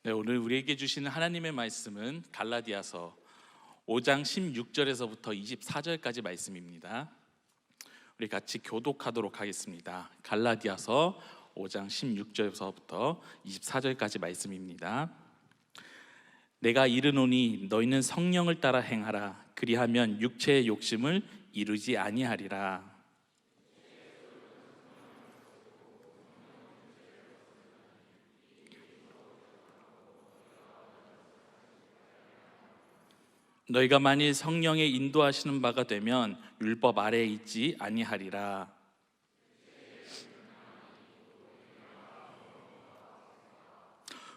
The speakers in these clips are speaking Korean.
네, 오늘 우리에게 주시는 하나님의 말씀은 갈라디아서 5장 16절에서부터 24절까지 말씀입니다. 우리 같이 교독하도록 하겠습니다. 갈라디아서 5장 16절에서부터 24절까지 말씀입니다. 내가 이르노니 너희는 성령을 따라 행하라. 그리하면 육체의 욕심을 이루지 아니하리라. 너희가 만일 성령의 인도하시는 바가 되면 율법 아래에 있지 아니하리라.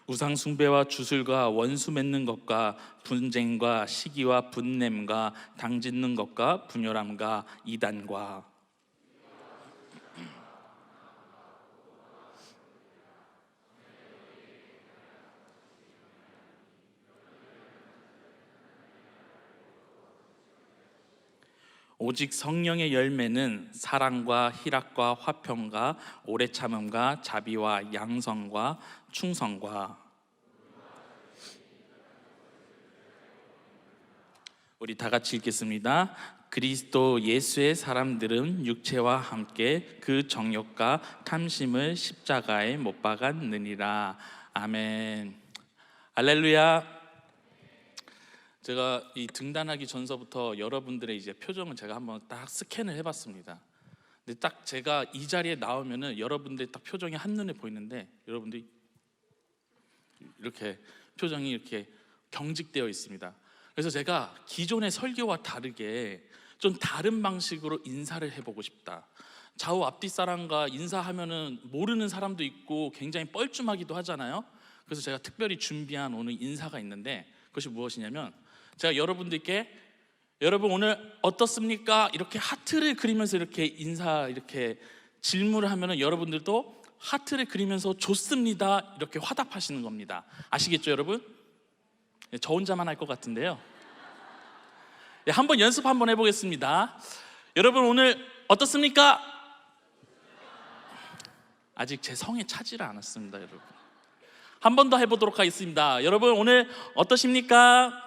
우상 숭배와 주술과 원수 맺는 것과 분쟁과 시기와 분냄과 당짓는 것과 분열함과 이단과 오직 성령의 열매는 사랑과 희락과 화평과 오래 참음과 자비와 양성과 충성과. 우리 다 같이 읽겠습니다. 그리스도 예수의 사람들은 육체와 함께 그 정욕과 탐심을 십자가에 못 박았느니라. 아멘. 할렐루야. 제가 이 등단하기 전서부터 여러분들의 이제 표정을 제가 한번 딱 스캔을 해봤습니다. 근데 딱 제가 이 자리에 나오면은 여러분들의 딱 표정이 한눈에 보이는데 여러분들이 이렇게 표정이 이렇게 경직되어 있습니다. 그래서 제가 기존의 설교와 다르게 좀 다른 방식으로 인사를 해보고 싶다. 좌우 앞뒤 사람과 인사하면은 모르는 사람도 있고 굉장히 뻘쭘하기도 하잖아요. 그래서 제가 특별히 준비한 오늘 인사가 있는데 그것이 무엇이냐면 제가 여러분들께 여러분 오늘 어떻습니까? 이렇게 하트를 그리면서 이렇게 이렇게 질문을 하면은 여러분들도 하트를 그리면서 좋습니다 이렇게 화답하시는 겁니다. 아시겠죠 여러분? 저 혼자만 할 것 같은데요. 네, 한번 연습 한번 해보겠습니다. 여러분 오늘 어떻습니까? 아직 제 성에 차지를 않았습니다 여러분. 한 번 더 해보도록 하겠습니다. 여러분 오늘 어떠십니까?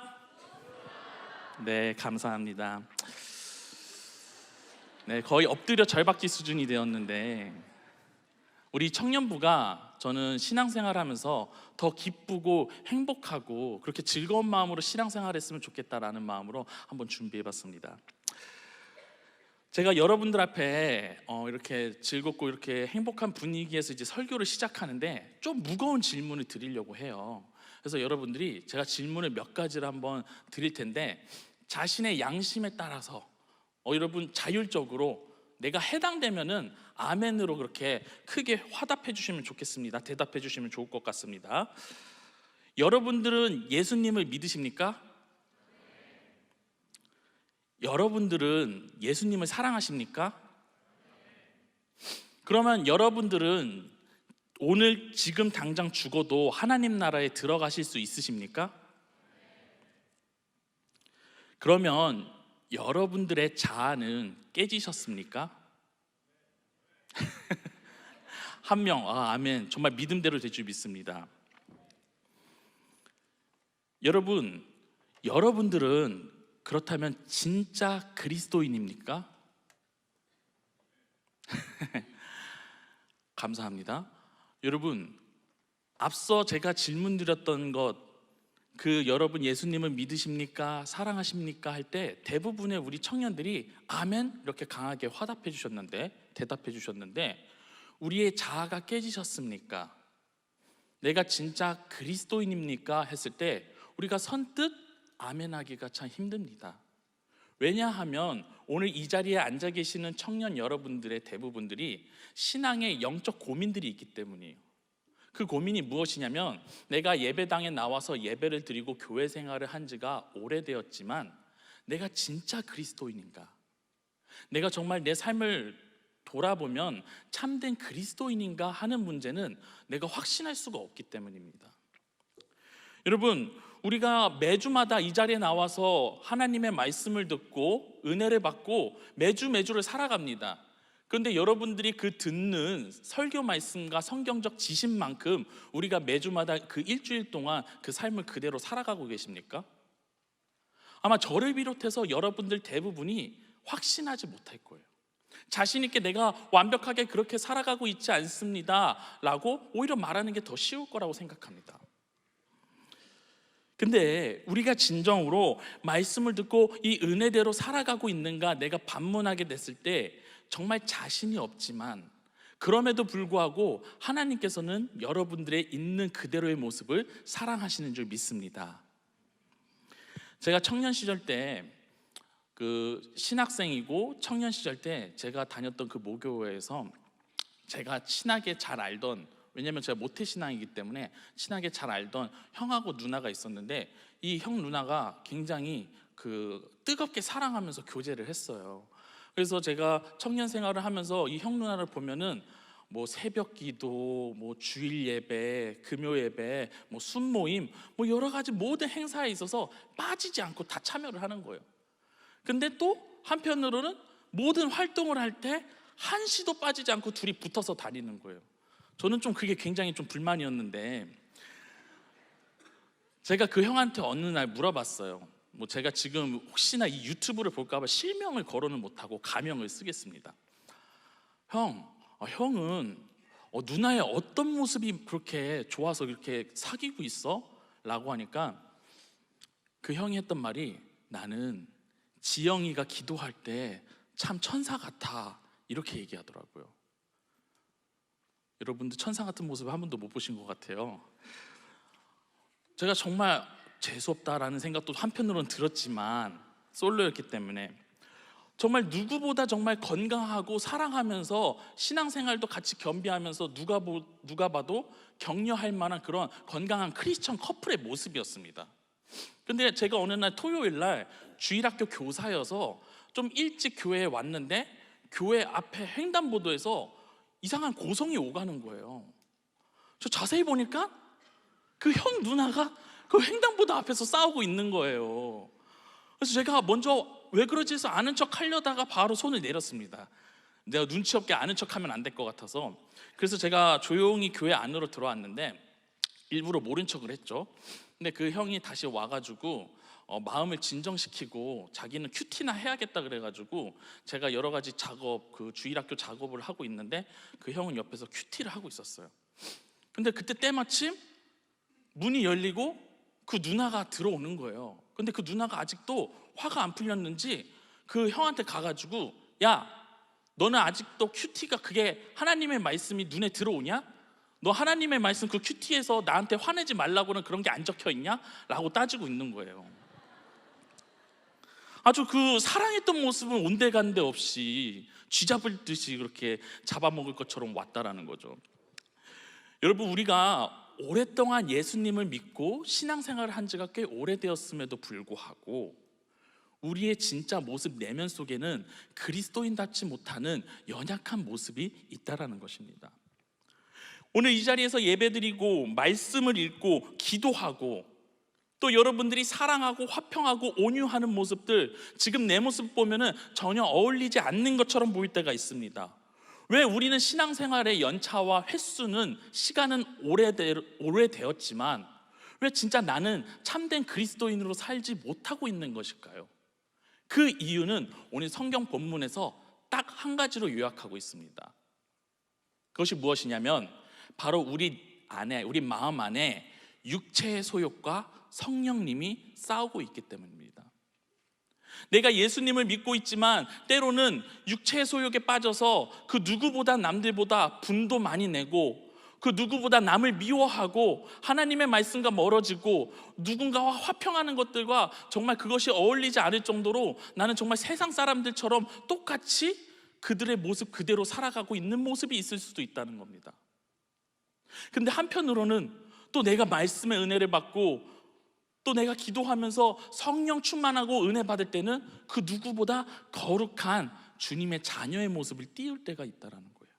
네, 감사합니다. 네, 거의 엎드려 절박지 수준이 되었는데 우리 청년부가 저는 신앙생활하면서 더 기쁘고 행복하고 그렇게 즐거운 마음으로 신앙생활했으면 좋겠다라는 마음으로 한번 준비해봤습니다. 제가 여러분들 앞에 이렇게 즐겁고 이렇게 행복한 분위기에서 이제 설교를 시작하는데 좀 무거운 질문을 드리려고 해요. 그래서 여러분들이 제가 질문을 몇 가지를 한번 드릴 텐데 자신의 양심에 따라서 여러분 자율적으로 내가 해당되면은 아멘으로 그렇게 크게 화답해 주시면 좋겠습니다. 대답해 주시면 좋을 것 같습니다. 여러분들은 예수님을 믿으십니까? 여러분들은 예수님을 사랑하십니까? 그러면 여러분들은 오늘 지금 당장 죽어도 하나님 나라에 들어가실 수 있으십니까? 그러면 여러분들의 자아는 깨지셨습니까? 한 명, 아멘. 정말 믿음대로 될 줄 믿습니다. 여러분들은 그렇다면 진짜 그리스도인입니까? 감사합니다. 여러분, 앞서 제가 질문 드렸던 것, 여러분 예수님을 믿으십니까? 사랑하십니까? 할 때 대부분의 우리 청년들이 아멘 이렇게 강하게 화답해 주셨는데, 대답해 주셨는데 우리의 자아가 깨지셨습니까? 내가 진짜 그리스도인입니까? 했을 때 우리가 선뜻 아멘하기가 참 힘듭니다. 왜냐하면 오늘 이 자리에 앉아 계시는 청년 여러분들의 대부분들이 신앙의 영적 고민들이 있기 때문이에요. 그 고민이 무엇이냐면 내가 예배당에 나와서 예배를 드리고 교회 생활을 한 지가 오래되었지만 내가 진짜 그리스도인인가? 내가 정말 내 삶을 돌아보면 참된 그리스도인인가 하는 문제는 내가 확신할 수가 없기 때문입니다. 여러분, 우리가 매주마다 이 자리에 나와서 하나님의 말씀을 듣고 은혜를 받고 매주를 살아갑니다. 그런데 여러분들이 그 듣는 설교 말씀과 성경적 지식만큼 우리가 매주마다 그 일주일 동안 그 삶을 그대로 살아가고 계십니까? 아마 저를 비롯해서 여러분들 대부분이 확신하지 못할 거예요. 자신 있게 내가 완벽하게 그렇게 살아가고 있지 않습니다 라고 오히려 말하는 게 더 쉬울 거라고 생각합니다. 근데 우리가 진정으로 말씀을 듣고 이 은혜대로 살아가고 있는가 내가 반문하게 됐을 때 정말 자신이 없지만, 그럼에도 불구하고 하나님께서는 여러분들의 있는 그대로의 모습을 사랑하시는 줄 믿습니다. 제가 청년 시절 때 신학생이고 청년 시절 때 제가 다녔던 그 모교회에서 제가 친하게 잘 알던, 왜냐면 제가 모태신앙이기 때문에 친하게 잘 알던 형하고 누나가 있었는데, 이 형 누나가 굉장히 뜨겁게 사랑하면서 교제를 했어요. 그래서 제가 청년 생활을 하면서 이 형 누나를 보면은 뭐 새벽 기도, 뭐 주일 예배, 금요 예배, 뭐 순모임, 뭐 여러 가지 모든 행사에 있어서 빠지지 않고 다 참여를 하는 거예요. 근데 또 한편으로는 모든 활동을 할 때 한시도 빠지지 않고 둘이 붙어서 다니는 거예요. 저는 좀 그게 굉장히 좀 불만이었는데, 제가 그 형한테 어느 날 물어봤어요. 뭐 제가 지금 혹시나 이 유튜브를 볼까 봐 실명을 거론을 못하고 가명을 쓰겠습니다. 형은 누나의 어떤 모습이 그렇게 좋아서 이렇게 사귀고 있어? 라고 하니까 그 형이 했던 말이, 나는 지영이가 기도할 때 참 천사 같아, 이렇게 얘기하더라고요. 여러분들 천사 같은 모습을 한 번도 못 보신 것 같아요. 제가 정말 재수없다라는 생각도 한편으로는 들었지만, 솔로였기 때문에 정말 누구보다 정말 건강하고 사랑하면서 신앙생활도 같이 겸비하면서 누가 봐도 격려할 만한 그런 건강한 크리스천 커플의 모습이었습니다. 근데 제가 어느 날 토요일 날 주일학교 교사여서 좀 일찍 교회에 왔는데, 교회 앞에 횡단보도에서 이상한 고성이 오가는 거예요. 저 자세히 보니까 그 형 누나가 그 횡단보도 앞에서 싸우고 있는 거예요. 그래서 제가 먼저 왜 그러지 해서 아는 척 하려다가 바로 손을 내렸습니다. 내가 눈치 없게 아는 척 하면 안 될 것 같아서. 그래서 제가 조용히 교회 안으로 들어왔는데 일부러 모른 척을 했죠. 근데 그 형이 다시 와가지고 마음을 진정시키고 자기는 큐티나 해야겠다 그래가지고, 제가 여러 가지 작업, 그 주일학교 작업을 하고 있는데 그 형은 옆에서 큐티를 하고 있었어요. 근데 그때 때마침 문이 열리고 그 누나가 들어오는 거예요. 근데 그 누나가 아직도 화가 안 풀렸는지 그 형한테 가가지고, 야, 너는 아직도 큐티가 그게 하나님의 말씀이 눈에 들어오냐? 너 하나님의 말씀 그 큐티에서 나한테 화내지 말라고는 그런 게 안 적혀 있냐? 라고 따지고 있는 거예요. 아주 그 사랑했던 모습은 온데간데 없이 쥐잡을 듯이 그렇게 잡아먹을 것처럼 왔다라는 거죠. 여러분, 우리가 오랫동안 예수님을 믿고 신앙생활을 한 지가 꽤 오래되었음에도 불구하고 우리의 진짜 모습 내면 속에는 그리스도인답지 못하는 연약한 모습이 있다라는 것입니다. 오늘 이 자리에서 예배드리고 말씀을 읽고 기도하고 또 여러분들이 사랑하고 화평하고 온유하는 모습들, 지금 내 모습 보면은 전혀 어울리지 않는 것처럼 보일 때가 있습니다. 왜? 우리는 신앙생활의 연차와 횟수는, 시간은 오래되었지만 왜 진짜 나는 참된 그리스도인으로 살지 못하고 있는 것일까요? 그 이유는 오늘 성경 본문에서 딱 한 가지로 요약하고 있습니다. 그것이 무엇이냐면 바로 우리 마음 안에 육체의 소욕과 성령님이 싸우고 있기 때문입니다. 내가 예수님을 믿고 있지만 때로는 육체의 소욕에 빠져서 그 누구보다 남들보다 분도 많이 내고 그 누구보다 남을 미워하고 하나님의 말씀과 멀어지고 누군가와 화평하는 것들과 정말 그것이 어울리지 않을 정도로 나는 정말 세상 사람들처럼 똑같이 그들의 모습 그대로 살아가고 있는 모습이 있을 수도 있다는 겁니다. 근데 한편으로는 또 내가 말씀의 은혜를 받고 또 내가 기도하면서 성령 충만하고 은혜 받을 때는 그 누구보다 거룩한 주님의 자녀의 모습을 띄울 때가 있다는 거예요.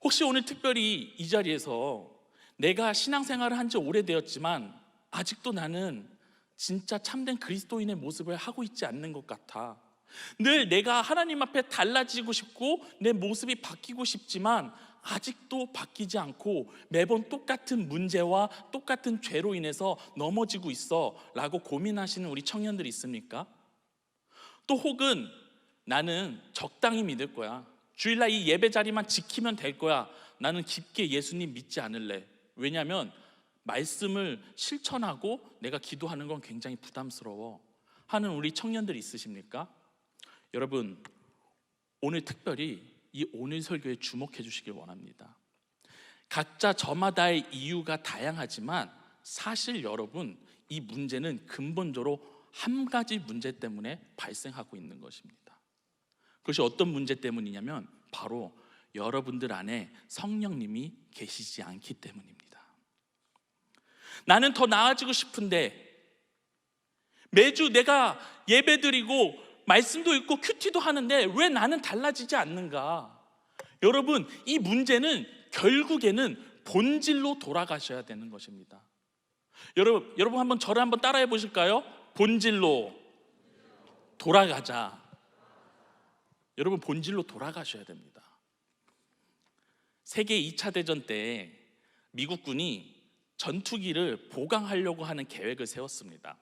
혹시 오늘 특별히 이 자리에서 내가 신앙생활을 한 지 오래되었지만 아직도 나는 진짜 참된 그리스도인의 모습을 하고 있지 않는 것 같아, 늘 내가 하나님 앞에 달라지고 싶고 내 모습이 바뀌고 싶지만 아직도 바뀌지 않고 매번 똑같은 문제와 똑같은 죄로 인해서 넘어지고 있어 라고 고민하시는 우리 청년들이 있습니까? 또 혹은 나는 적당히 믿을 거야, 주일날 이 예배 자리만 지키면 될 거야, 나는 깊게 예수님 믿지 않을래, 왜냐하면 말씀을 실천하고 내가 기도하는 건 굉장히 부담스러워 하는 우리 청년들이 있으십니까? 여러분, 오늘 특별히 이 오늘 설교에 주목해 주시길 원합니다. 각자 저마다의 이유가 다양하지만 사실 여러분, 이 문제는 근본적으로 한 가지 문제 때문에 발생하고 있는 것입니다. 그것이 어떤 문제 때문이냐면 바로 여러분들 안에 성령님이 계시지 않기 때문입니다. 나는 더 나아지고 싶은데 매주 내가 예배드리고 말씀도 읽고 큐티도 하는데 왜 나는 달라지지 않는가? 여러분, 이 문제는 결국에는 본질로 돌아가셔야 되는 것입니다. 여러분 한번 저를 한번 따라해 보실까요? 본질로 돌아가자. 여러분, 본질로 돌아가셔야 됩니다. 세계 2차 대전 때 미국군이 전투기를 보강하려고 하는 계획을 세웠습니다.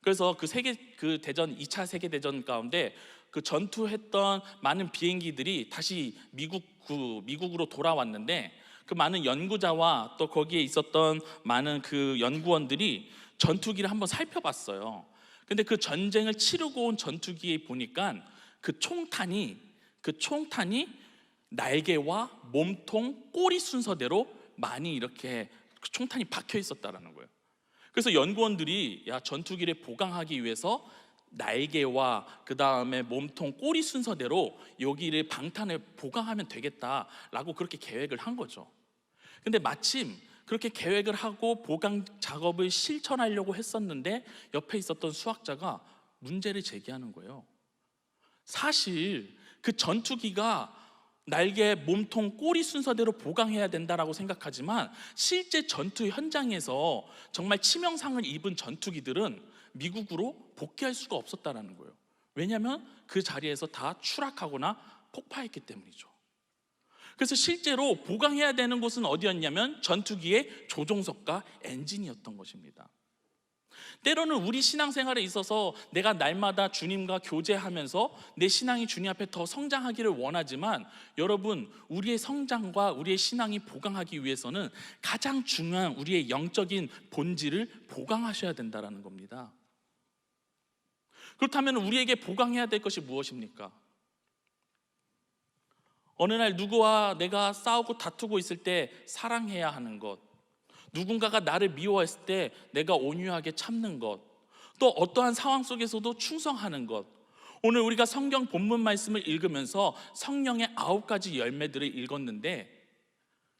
그래서 그 대전 2차 세계 대전 가운데 그 전투했던 많은 비행기들이 다시 미국으로 돌아왔는데 그 많은 연구자와 또 거기에 있었던 많은 그 연구원들이 전투기를 한번 살펴봤어요. 근데 그 전쟁을 치르고 온 전투기에 보니까 그 총탄이 날개와 몸통, 꼬리 순서대로 많이 이렇게 그 총탄이 박혀 있었다라는 거예요. 그래서 연구원들이 전투기를 보강하기 위해서 날개와 그 다음에 몸통, 꼬리 순서대로 여기를 방탄을 보강하면 되겠다라고 그렇게 계획을 한 거죠. 근데 마침 그렇게 계획을 하고 보강 작업을 실천하려고 했었는데 옆에 있었던 수학자가 문제를 제기하는 거예요. 사실 그 전투기가 날개, 몸통, 꼬리 순서대로 보강해야 된다라고 생각하지만 실제 전투 현장에서 정말 치명상을 입은 전투기들은 미국으로 복귀할 수가 없었다는 거예요. 왜냐하면 그 자리에서 다 추락하거나 폭파했기 때문이죠. 그래서 실제로 보강해야 되는 곳은 어디였냐면 전투기의 조종석과 엔진이었던 것입니다. 때로는 우리 신앙생활에 있어서 내가 날마다 주님과 교제하면서 내 신앙이 주님 앞에 더 성장하기를 원하지만 여러분, 우리의 성장과 우리의 신앙이 보강하기 위해서는 가장 중요한 우리의 영적인 본질을 보강하셔야 된다는 겁니다. 그렇다면 우리에게 보강해야 될 것이 무엇입니까? 어느 날 누구와 내가 싸우고 다투고 있을 때 사랑해야 하는 것, 누군가가 나를 미워했을 때 내가 온유하게 참는 것, 또 어떠한 상황 속에서도 충성하는 것. 오늘 우리가 성경 본문 말씀을 읽으면서 성령의 9가지 열매들을 읽었는데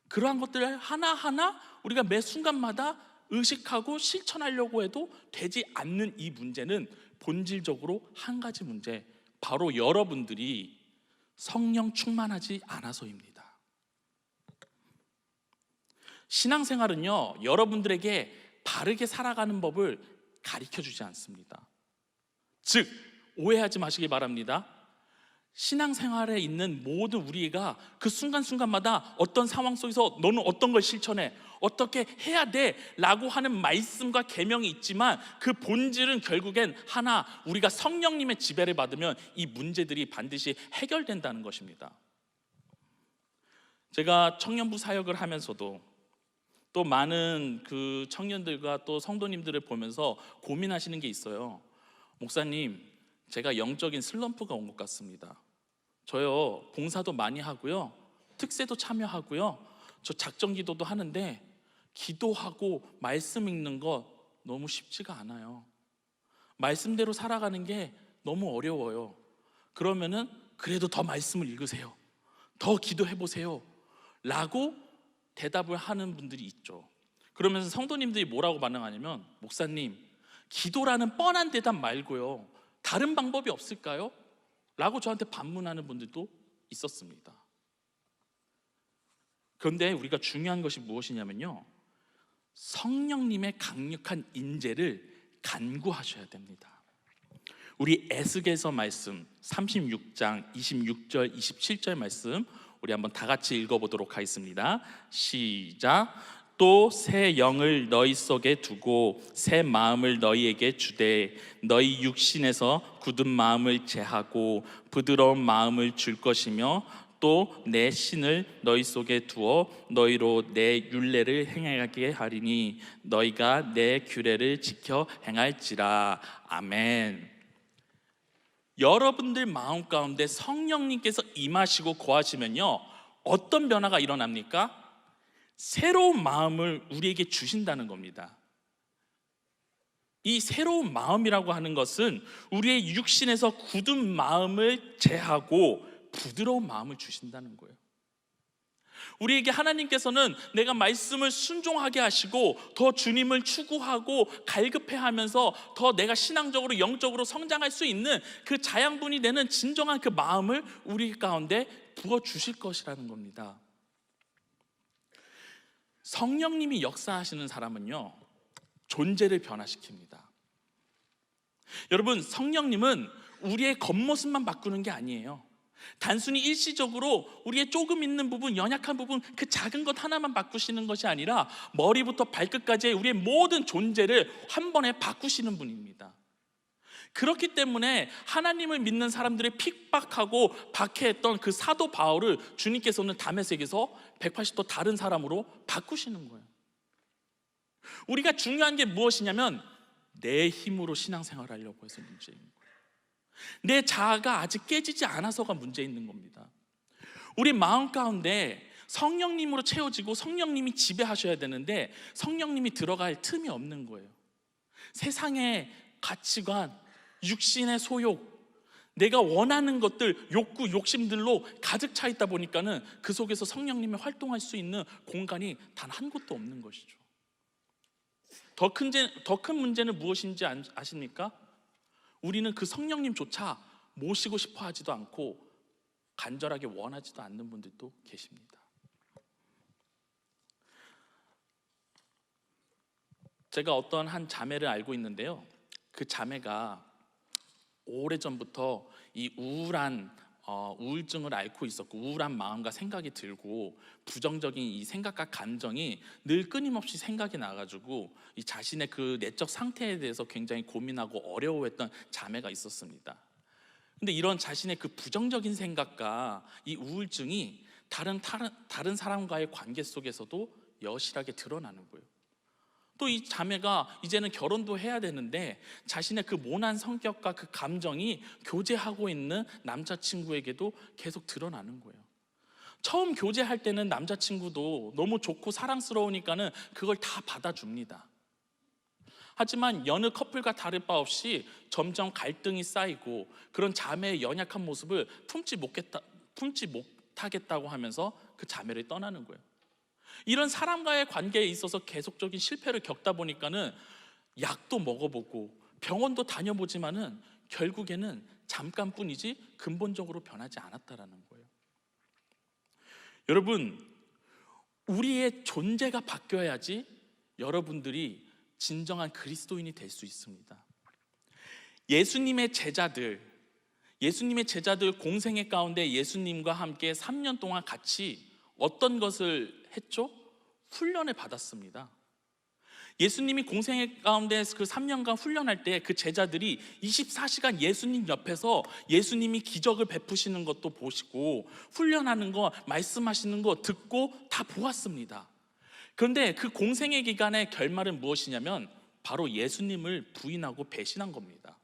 그러한 것들을 하나하나 우리가 매 순간마다 의식하고 실천하려고 해도 되지 않는 이 문제는 본질적으로 한 가지 문제, 바로 여러분들이 성령 충만하지 않아서입니다. 신앙생활은요, 여러분들에게 바르게 살아가는 법을 가르쳐주지 않습니다. 즉, 오해하지 마시기 바랍니다. 신앙생활에 있는 모든 우리가 그 순간순간마다 어떤 상황 속에서 너는 어떤 걸 실천해, 어떻게 해야 돼 라고 하는 말씀과 계명이 있지만 그 본질은 결국엔 하나, 우리가 성령님의 지배를 받으면 이 문제들이 반드시 해결된다는 것입니다. 제가 청년부 사역을 하면서도 또 많은 그 청년들과 또 성도님들을 보면서 고민하시는 게 있어요. 목사님, 제가 영적인 슬럼프가 온 것 같습니다. 저요, 봉사도 많이 하고요, 특세도 참여하고요, 저 작정 기도도 하는데 기도하고 말씀 읽는 거 너무 쉽지가 않아요. 말씀대로 살아가는 게 너무 어려워요. 그러면은 그래도 더 말씀을 읽으세요, 더 기도해 보세요 라고 대답을 하는 분들이 있죠. 그러면서 성도님들이 뭐라고 반응하냐면, 목사님, 기도라는 뻔한 대답 말고요, 다른 방법이 없을까요? 라고 저한테 반문하는 분들도 있었습니다. 그런데 우리가 중요한 것이 무엇이냐면요, 성령님의 강력한 인재를 간구하셔야 됩니다. 우리 에스겔서 말씀 36장 26절 27절 말씀 우리 한번 다 같이 읽어보도록 하겠습니다. 시작. 또 새 영을 너희 속에 두고 새 마음을 너희에게 주되 너희 육신에서 굳은 마음을 제하고 부드러운 마음을 줄 것이며 또 내 신을 너희 속에 두어 너희로 내 율례를 행하게 하리니 너희가 내 규례를 지켜 행할지라. 아멘. 여러분들 마음 가운데 성령님께서 임하시고 거하시면요, 어떤 변화가 일어납니까? 새로운 마음을 우리에게 주신다는 겁니다. 이 새로운 마음이라고 하는 것은 우리의 육신에서 굳은 마음을 제하고 부드러운 마음을 주신다는 거예요. 우리에게 하나님께서는 내가 말씀을 순종하게 하시고 더 주님을 추구하고 갈급해하면서 더 내가 신앙적으로 영적으로 성장할 수 있는 그 자양분이 되는 진정한 그 마음을 우리 가운데 부어주실 것이라는 겁니다. 성령님이 역사하시는 사람은요, 존재를 변화시킵니다. 여러분, 성령님은 우리의 겉모습만 바꾸는 게 아니에요. 단순히 일시적으로 우리의 조금 있는 부분, 연약한 부분, 그 작은 것 하나만 바꾸시는 것이 아니라 머리부터 발끝까지의 우리의 모든 존재를 한 번에 바꾸시는 분입니다. 그렇기 때문에 하나님을 믿는 사람들의 핍박하고 박해했던 그 사도 바울을 주님께서는 다메섹에서 180도 다른 사람으로 바꾸시는 거예요. 우리가 중요한 게 무엇이냐면 내 힘으로 신앙생활을 하려고 해서 문제인 거예요. 내 자아가 아직 깨지지 않아서가 문제 있는 겁니다. 우리 마음 가운데 성령님으로 채워지고 성령님이 지배하셔야 되는데 성령님이 들어갈 틈이 없는 거예요. 세상의 가치관, 육신의 소욕, 내가 원하는 것들, 욕구, 욕심들로 가득 차 있다 보니까는 그 속에서 성령님이 활동할 수 있는 공간이 단 한 곳도 없는 것이죠. 더 큰 문제는 무엇인지 아십니까? 우리는 그 성령님조차 모시고 싶어 하지도 않고 간절하게 원하지도 않는 분들도 계십니다. 제가 어떤 한 자매를 알고 있는데요, 그 자매가 오래전부터 이 우울증을 앓고 있었고 우울한 마음과 생각이 들고 부정적인 이 생각과 감정이 늘 끊임없이 생각이 나가지고 이 자신의 그 내적 상태에 대해서 굉장히 고민하고 어려워했던 자매가 있었습니다. 근데 이런 자신의 그 부정적인 생각과 이 우울증이 다른 사람과의 관계 속에서도 여실하게 드러나는 거예요. 또 이 자매가 이제는 결혼도 해야 되는데 자신의 그 모난 성격과 그 감정이 교제하고 있는 남자친구에게도 계속 드러나는 거예요. 처음 교제할 때는 남자친구도 너무 좋고 사랑스러우니까는 그걸 다 받아줍니다. 하지만 여느 커플과 다를 바 없이 점점 갈등이 쌓이고 그런 자매의 연약한 모습을 품지 못하겠다고 하면서 그 자매를 떠나는 거예요. 이런 사람과의 관계에 있어서 계속적인 실패를 겪다 보니까는 약도 먹어보고 병원도 다녀보지만은 결국에는 잠깐뿐이지 근본적으로 변하지 않았다라는 거예요. 여러분, 우리의 존재가 바뀌어야지 여러분들이 진정한 그리스도인이 될 수 있습니다. 예수님의 제자들 공생애 가운데 예수님과 함께 3년 동안 같이 어떤 것을 했죠? 훈련을 받았습니다. 예수님이 공생애 가운데 그 3년간 훈련할 때 그 제자들이 24시간 예수님 옆에서 예수님이 기적을 베푸시는 것도 보시고 훈련하는 거, 말씀하시는 거 듣고 다 보았습니다. 그런데 그 공생애 기간의 결말은 무엇이냐면 바로 예수님을 부인하고 배신한 겁니다.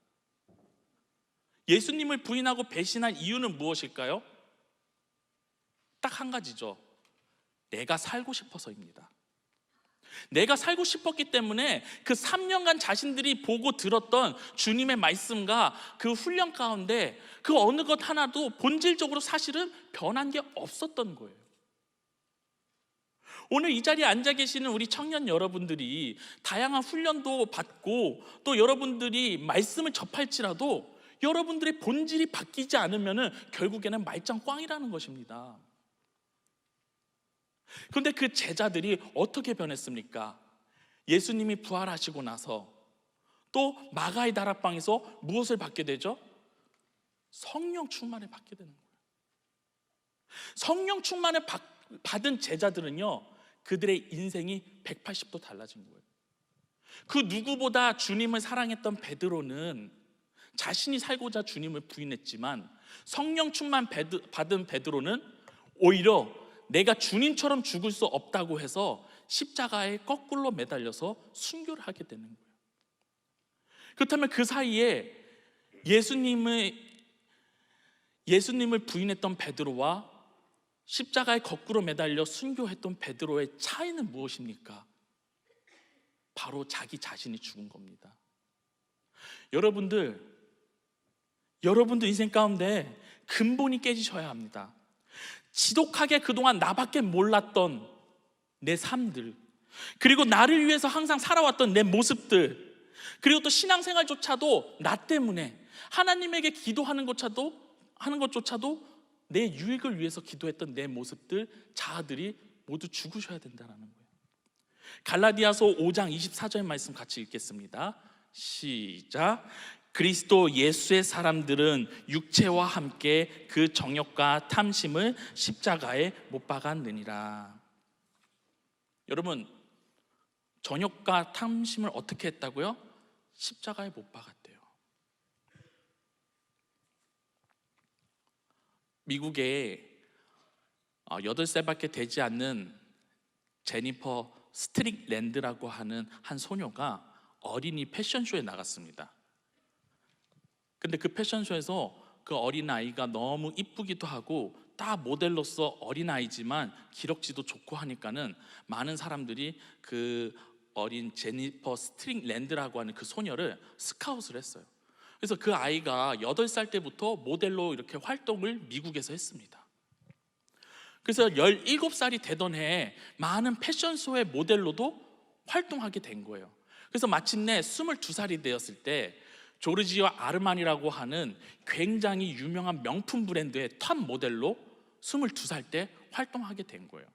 예수님을 부인하고 배신한 이유는 무엇일까요? 딱 한 가지죠. 내가 살고 싶어서입니다. 내가 살고 싶었기 때문에 그 3년간 자신들이 보고 들었던 주님의 말씀과 그 훈련 가운데 그 어느 것 하나도 본질적으로 사실은 변한 게 없었던 거예요. 오늘 이 자리에 앉아 계시는 우리 청년 여러분들이 다양한 훈련도 받고 또 여러분들이 말씀을 접할지라도 여러분들의 본질이 바뀌지 않으면 결국에는 말짱 꽝이라는 것입니다. 그런데 그 제자들이 어떻게 변했습니까? 예수님이 부활하시고 나서 또 마가의 다락방에서 무엇을 받게 되죠? 성령 충만을 받게 되는 거예요. 성령 충만을 받은 제자들은요, 그들의 인생이 180도 달라진 거예요. 그 누구보다 주님을 사랑했던 베드로는 자신이 살고자 주님을 부인했지만, 성령 충만 받은 베드로는 오히려 내가 주님처럼 죽을 수 없다고 해서 십자가에 거꾸로 매달려서 순교를 하게 되는 거예요. 그렇다면 그 사이에 예수님을 부인했던 베드로와 십자가에 거꾸로 매달려 순교했던 베드로의 차이는 무엇입니까? 바로 자기 자신이 죽은 겁니다. 여러분들 인생 가운데 근본이 깨지셔야 합니다. 지독하게 그동안 나밖에 몰랐던 내 삶들, 그리고 나를 위해서 항상 살아왔던 내 모습들, 그리고 또 신앙생활조차도 나 때문에 하나님에게 기도하는 것조차도 내 유익을 위해서 기도했던 내 모습들, 자아들이 모두 죽으셔야 된다는 거예요. 갈라디아서 5장 24절 말씀 같이 읽겠습니다. 시작. 그리스도 예수의 사람들은 육체와 함께 그 정욕과 탐심을 십자가에 못 박았느니라. 여러분, 정욕과 탐심을 어떻게 했다고요? 십자가에 못 박았대요. 미국에 8살밖에 되지 않는 제니퍼 스트릭랜드라고 하는 한 소녀가 어린이 패션쇼에 나갔습니다. 근데 그 패션쇼에서 그 어린아이가 너무 이쁘기도 하고 딱 모델로서 어린아이지만 기럭지도 좋고 하니까는 많은 사람들이 그 어린 제니퍼 스트릭랜드라고 하는 그 소녀를 스카웃을 했어요. 그래서 그 아이가 8살 때부터 모델로 이렇게 활동을 미국에서 했습니다. 그래서 17살이 되던 해에 많은 패션쇼의 모델로도 활동하게 된 거예요. 그래서 마침내 22살이 되었을 때 조르지오 아르마니라고 하는 굉장히 유명한 명품 브랜드의 탑 모델로 22살 때 활동하게 된 거예요.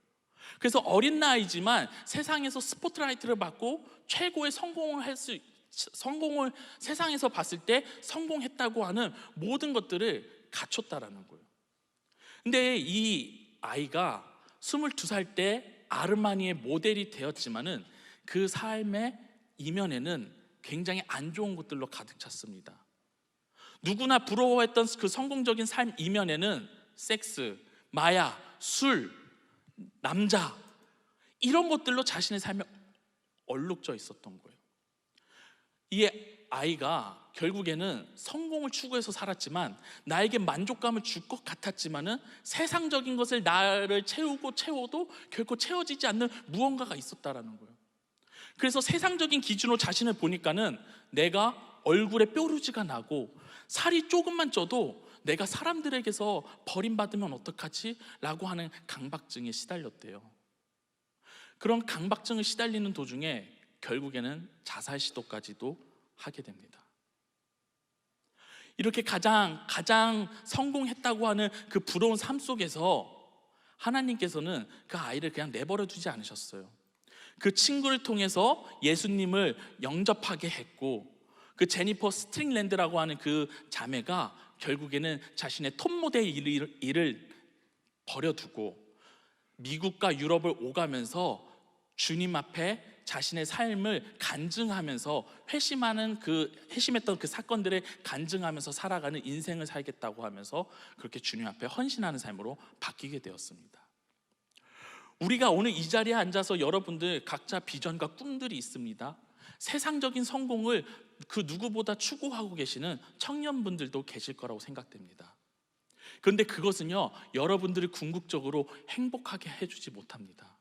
그래서 어린 나이지만 세상에서 스포트라이트를 받고 최고의 성공을 세상에서 봤을 때 성공했다고 하는 모든 것들을 갖췄다라는 거예요. 근데 이 아이가 22살 때 아르마니의 모델이 되었지만은 그 삶의 이면에는 굉장히 안 좋은 것들로 가득 찼습니다. 누구나 부러워했던 그 성공적인 삶 이면에는 섹스, 마약, 술, 남자, 이런 것들로 자신의 삶에 얼룩져 있었던 거예요. 이 아이가 결국에는 성공을 추구해서 살았지만, 나에게 만족감을 줄 것 같았지만은 세상적인 것을 나를 채워도 결코 채워지지 않는 무언가가 있었다라는 거예요. 그래서 세상적인 기준으로 자신을 보니까는 내가 얼굴에 뾰루지가 나고 살이 조금만 쪄도 내가 사람들에게서 버림받으면 어떡하지? 라고 하는 강박증에 시달렸대요. 그런 강박증을 시달리는 도중에 결국에는 자살 시도까지도 하게 됩니다. 이렇게 가장 성공했다고 하는 그 부러운 삶 속에서 하나님께서는 그 아이를 그냥 내버려 두지 않으셨어요. 그 친구를 통해서 예수님을 영접하게 했고, 그 제니퍼 스트링랜드라고 하는 그 자매가 결국에는 자신의 톱모델 일을 버려두고 미국과 유럽을 오가면서 주님 앞에 자신의 삶을 간증하면서 회심했던 그 사건들을 간증하면서 살아가는 인생을 살겠다고 하면서 그렇게 주님 앞에 헌신하는 삶으로 바뀌게 되었습니다. 우리가 오늘 이 자리에 앉아서 여러분들 각자 비전과 꿈들이 있습니다. 세상적인 성공을 그 누구보다 추구하고 계시는 청년분들도 계실 거라고 생각됩니다. 그런데 그것은요, 여러분들을 궁극적으로 행복하게 해주지 못합니다.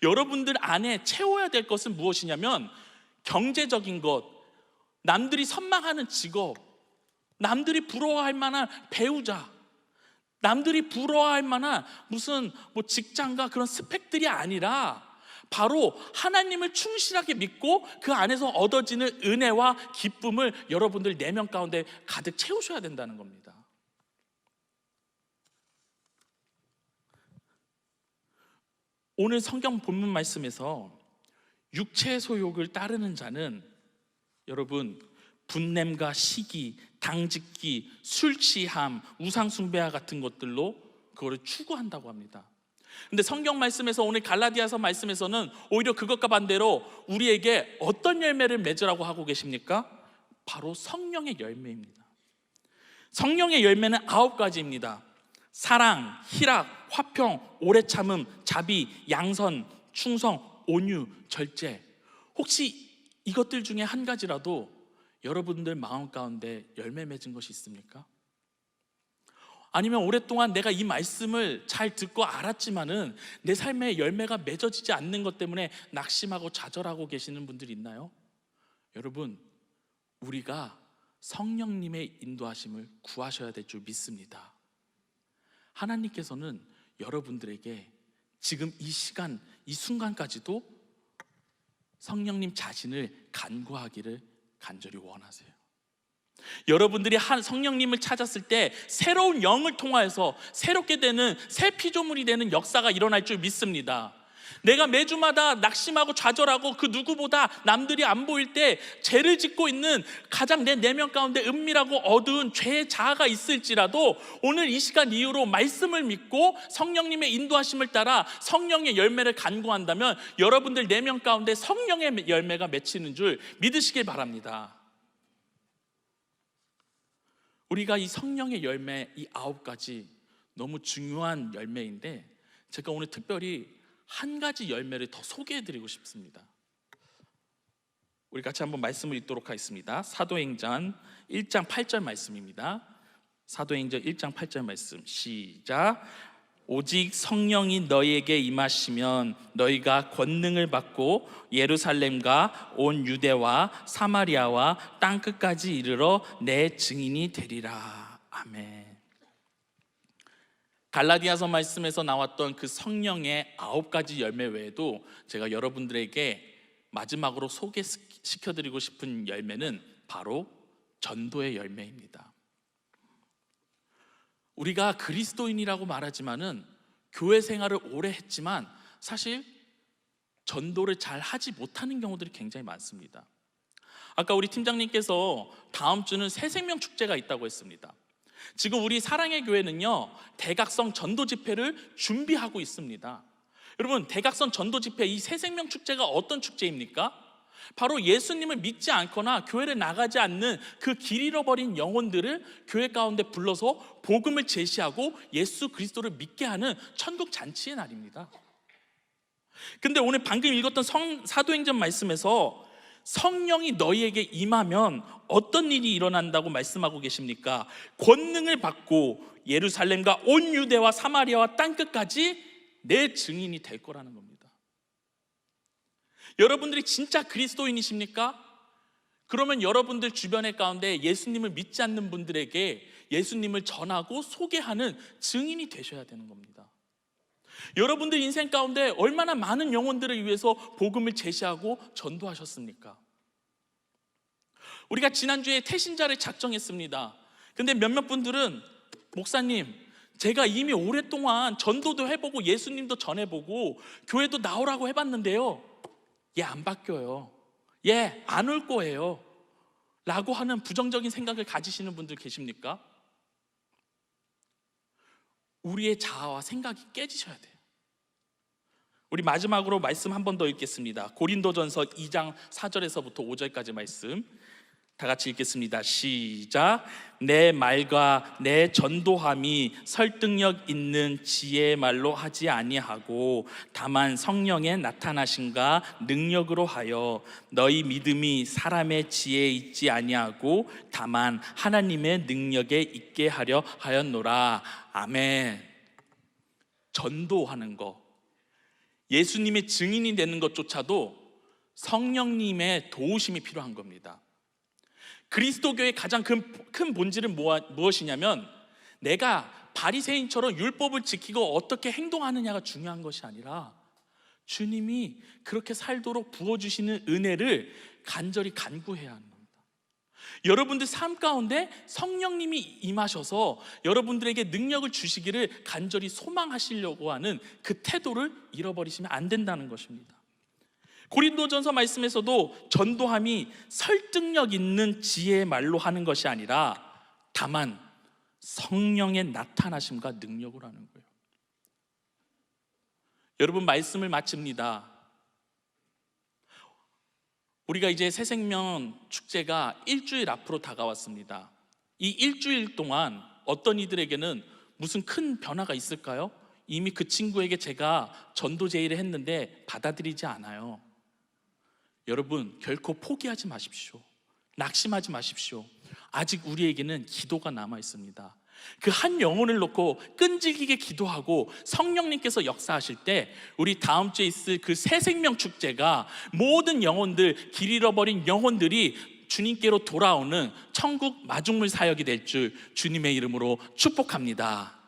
여러분들 안에 채워야 될 것은 무엇이냐면 경제적인 것, 남들이 선망하는 직업, 남들이 부러워할 만한 배우자, 남들이 부러워할 만한 무슨 직장과 그런 스펙들이 아니라 바로 하나님을 충실하게 믿고 그 안에서 얻어지는 은혜와 기쁨을 여러분들 내면 가운데 가득 채우셔야 된다는 겁니다. 오늘 성경 본문 말씀에서 육체의 소욕을 따르는 자는 여러분, 분냄과 시기, 당짓기, 술 취함, 우상 숭배와 같은 것들로 그거를 추구한다고 합니다. 근데 성경 말씀에서, 오늘 갈라디아서 말씀에서는 오히려 그것과 반대로 우리에게 어떤 열매를 맺으라고 하고 계십니까? 바로 성령의 열매입니다. 성령의 열매는 9가지입니다. 사랑, 희락, 화평, 오래 참음, 자비, 양선, 충성, 온유, 절제. 혹시 이것들 중에 한 가지라도 여러분들 마음 가운데 열매 맺은 것이 있습니까? 아니면 오랫동안 내가 이 말씀을 잘 듣고 알았지만은 내 삶에 열매가 맺어지지 않는 것 때문에 낙심하고 좌절하고 계시는 분들이 있나요? 여러분, 우리가 성령님의 인도하심을 구하셔야 될 줄 믿습니다. 하나님께서는 여러분들에게 지금 이 시간, 이 순간까지도 성령님 자신을 간구하기를 간절히 원하세요. 여러분들이 성령님을 찾았을 때 새로운 영을 통하여서 새롭게 되는 새 피조물이 되는 역사가 일어날 줄 믿습니다. 내가 매주마다 낙심하고 좌절하고 그 누구보다 남들이 안 보일 때 죄를 짓고 있는 가장 내 내면 가운데 은밀하고 어두운 죄의 자아가 있을지라도 오늘 이 시간 이후로 말씀을 믿고 성령님의 인도하심을 따라 성령의 열매를 간구한다면 여러분들 내면 가운데 성령의 열매가 맺히는 줄 믿으시길 바랍니다. 우리가 이 성령의 열매, 이 9가지 너무 중요한 열매인데 제가 오늘 특별히 한 가지 열매를 더 소개해드리고 싶습니다. 우리 같이 한번 말씀을 읽도록 하겠습니다. 사도행전 1장 8절 말씀입니다. 사도행전 1장 8절 말씀 시작. 오직 성령이 너희에게 임하시면 너희가 권능을 받고 예루살렘과 온 유대와 사마리아와 땅끝까지 이르러 내 증인이 되리라. 아멘. 갈라디아서 말씀에서 나왔던 그 성령의 9가지 열매 외에도 제가 여러분들에게 마지막으로 소개시켜드리고 싶은 열매는 바로 전도의 열매입니다. 우리가 그리스도인이라고 말하지만은 교회 생활을 오래 했지만 사실 전도를 잘 하지 못하는 경우들이 굉장히 많습니다. 아까 우리 팀장님께서 다음 주는 새생명 축제가 있다고 했습니다. 지금 우리 사랑의 교회는요, 대각성 전도 집회를 준비하고 있습니다. 여러분, 대각성 전도 집회, 이 새생명 축제가 어떤 축제입니까? 바로 예수님을 믿지 않거나 교회를 나가지 않는 그 길 잃어버린 영혼들을 교회 가운데 불러서 복음을 제시하고 예수 그리스도를 믿게 하는 천국 잔치의 날입니다. 근데 오늘 방금 읽었던 사도행전 말씀에서 성령이 너희에게 임하면 어떤 일이 일어난다고 말씀하고 계십니까? 권능을 받고 예루살렘과 온 유대와 사마리아와 땅끝까지 내 증인이 될 거라는 겁니다. 여러분들이 진짜 그리스도인이십니까? 그러면 여러분들 주변의 가운데 예수님을 믿지 않는 분들에게 예수님을 전하고 소개하는 증인이 되셔야 되는 겁니다. 여러분들 인생 가운데 얼마나 많은 영혼들을 위해서 복음을 제시하고 전도하셨습니까? 우리가 지난주에 태신자를 작정했습니다. 근데 몇몇 분들은 목사님, 제가 이미 오랫동안 전도도 해보고 예수님도 전해보고 교회도 나오라고 해봤는데요, 얘 안 바뀌어요, 얘 안 올 거예요 라고 하는 부정적인 생각을 가지시는 분들 계십니까? 우리의 자아와 생각이 깨지셔야 돼요. 우리 마지막으로 말씀 한 번 더 읽겠습니다. 고린도전서 2장 4절에서부터 5절까지 말씀 다 같이 읽겠습니다. 시작. 내 말과 내 전도함이 설득력 있는 지혜의 말로 하지 아니하고 다만 성령의 나타나심과 능력으로 하여 너희 믿음이 사람의 지혜에 있지 아니하고 다만 하나님의 능력에 있게 하려 하였노라. 아멘. 전도하는 거, 예수님의 증인이 되는 것조차도 성령님의 도우심이 필요한 겁니다. 그리스도교의 가장 큰 본질은 무엇이냐면 내가 바리새인처럼 율법을 지키고 어떻게 행동하느냐가 중요한 것이 아니라 주님이 그렇게 살도록 부어주시는 은혜를 간절히 간구해야 하는 겁니다. 여러분들 삶 가운데 성령님이 임하셔서 여러분들에게 능력을 주시기를 간절히 소망하시려고 하는 그 태도를 잃어버리시면 안 된다는 것입니다. 고린도전서 말씀에서도 전도함이 설득력 있는 지혜의 말로 하는 것이 아니라 다만 성령의 나타나심과 능력으로 하는 거예요. 여러분, 말씀을 마칩니다. 우리가 이제 새생명 축제가 일주일 앞으로 다가왔습니다. 이 일주일 동안 어떤 이들에게는 무슨 큰 변화가 있을까요? 이미 그 친구에게 제가 전도 제의를 했는데 받아들이지 않아요. 여러분, 결코 포기하지 마십시오. 낙심하지 마십시오. 아직 우리에게는 기도가 남아 있습니다. 그 한 영혼을 놓고 끈질기게 기도하고 성령님께서 역사하실 때 우리 다음 주에 있을 그 새 생명 축제가 모든 영혼들, 길 잃어버린 영혼들이 주님께로 돌아오는 천국 마중물 사역이 될 줄 주님의 이름으로 축복합니다.